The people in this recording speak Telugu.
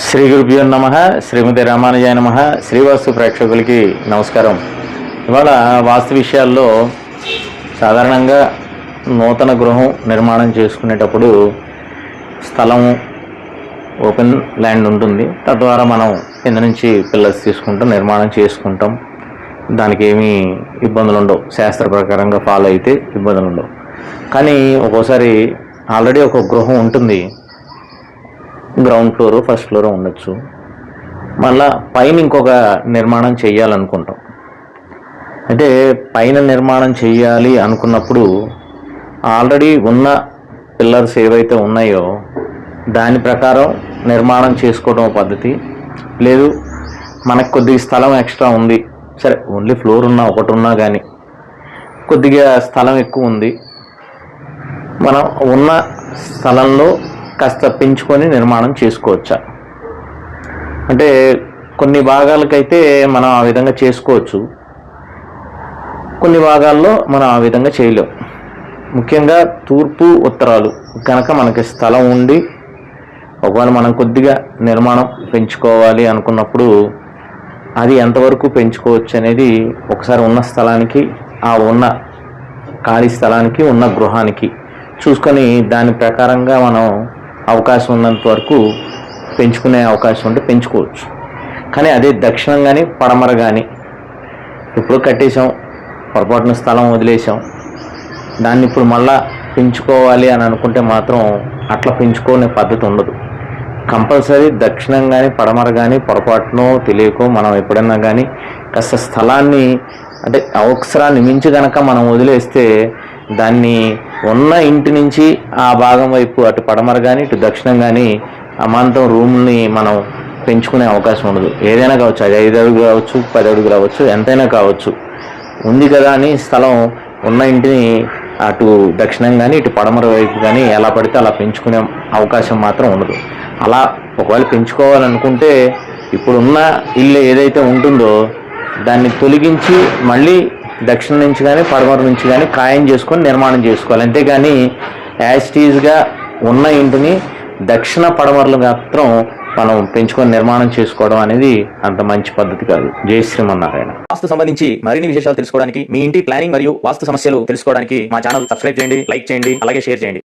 శ్రీ గురుభ్యో నమః. శ్రీమతి రామానుజాయ నమః. శ్రీవాస్తు ప్రేక్షకులకి నమస్కారం. ఇవాళ వాస్తు విషయాల్లో సాధారణంగా నూతన గృహం నిర్మాణం చేసుకునేటప్పుడు స్థలం ఓపెన్ ల్యాండ్ ఉంటుంది. తద్వారా మనం కింద నుంచి పిల్లర్స్ తీసుకుంటాం, నిర్మాణం చేసుకుంటాం. దానికి ఏమీ ఇబ్బందులు ఉండవు. శాస్త్ర ప్రకారంగా ఫాలో అయితే ఇబ్బందులు ఉండవు. కానీ ఒక్కోసారి ఆల్రెడీ ఒక గృహం ఉంటుంది, గ్రౌండ్ ఫ్లోర్ ఫస్ట్ ఫ్లోర్ ఉండొచ్చు. మళ్ళా పైన ఇంకొక నిర్మాణం చేయాలనుకుంటాం. అయితే పైన నిర్మాణం చేయాలి అనుకున్నప్పుడు ఆల్రెడీ ఉన్న పిల్లర్స్ ఏవైతే ఉన్నాయో దాని ప్రకారం నిర్మాణం చేసుకోవడం పద్ధతి. లేదు మనకు కొద్దిగా స్థలం ఎక్స్ట్రా ఉంది, సరే ఓన్లీ ఫ్లోర్ ఒకటి ఉన్నా కానీ కొద్దిగా స్థలం ఎక్కువ ఉంది, మనం ఉన్న స్థలంలో కాస్త పెంచుకొని నిర్మాణం చేసుకోవచ్చా అంటే కొన్ని భాగాలకైతే మనం ఆ విధంగా చేసుకోవచ్చు, కొన్ని భాగాల్లో మనం ఆ విధంగా చేయలేం. ముఖ్యంగా తూర్పు ఉత్తరాలు కనుక మనకి స్థలం ఉండి ఒకవేళ మనం కొద్దిగా నిర్మాణం పెంచుకోవాలి అనుకున్నప్పుడు అది ఎంతవరకు పెంచుకోవచ్చు అనేది ఒకసారి ఉన్న స్థలానికి, ఆ ఉన్న ఖాళీ స్థలానికి, ఉన్న గృహానికి చూసుకొని దాని ప్రకారంగా మనం అవకాశం ఉన్నంత వరకు పెంచుకునే అవకాశం ఉంటే పెంచుకోవచ్చు. కానీ అదే దక్షిణం కానీ పడమర కానీ ఇప్పుడు కట్టేసాం, పొరపాటున స్థలం వదిలేసాం, దాన్ని ఇప్పుడు మళ్ళా పెంచుకోవాలి అని అనుకుంటే మాత్రం అట్లా పెంచుకునే పద్ధతి ఉండదు. కంపల్సరీ దక్షిణం కానీ పడమర కానీ పొరపాటునో తెలియకో మనం ఎప్పుడైనా కానీ కాస్త స్థలాన్ని అంటే అవసరాన్ని మించి కనుక మనం వదిలేస్తే దాన్ని ఉన్న ఇంటి నుంచి ఆ భాగం వైపు అటు పడమర కానీ ఇటు దక్షిణం కానీ అమాంతం రూమ్ని మనం పెంచుకునే అవకాశం ఉండదు. ఏదైనా కావచ్చు, అది 5 అడుగులు కావచ్చు, 10 అడుగులు కావచ్చు, ఎంతైనా కావచ్చు. ఉంది కదా అని స్థలం ఉన్న ఇంటిని అటు దక్షిణం కానీ ఇటు పడమర వైపు కానీ ఎలా పడితే అలా పెంచుకునే అవకాశం మాత్రం ఉండదు. అలా ఒకవేళ పెంచుకోవాలనుకుంటే ఇప్పుడున్న ఇల్లు ఏదైతే ఉంటుందో దాన్ని తొలగించి మళ్ళీ దక్షిణం నుంచి కానీ పడమర నుంచి కానీ ఖాయం చేసుకొని నిర్మాణం చేసుకోవాలి. అంతేగాని యాస్టీజ్గా ఉన్న ఇంటిని దక్షిణ పడమరలు మాత్రం మనం పెంచుకొని నిర్మాణం చేసుకోవడం అనేది అంత మంచి పద్ధతి కాదు. జై శ్రీమన్నారాయణ. వాస్తు సంబంధించి మరిన్ని విశేషాలు తెలుసుకోవడానికి, మీ ఇంటి ప్లానింగ్ మరియు వాస్తు సమస్యలు తెలుసుకోవడానికి మా ఛానల్ సబ్స్క్రైబ్ చేయండి, లైక్ చేయండి, అలాగే షేర్ చేయండి.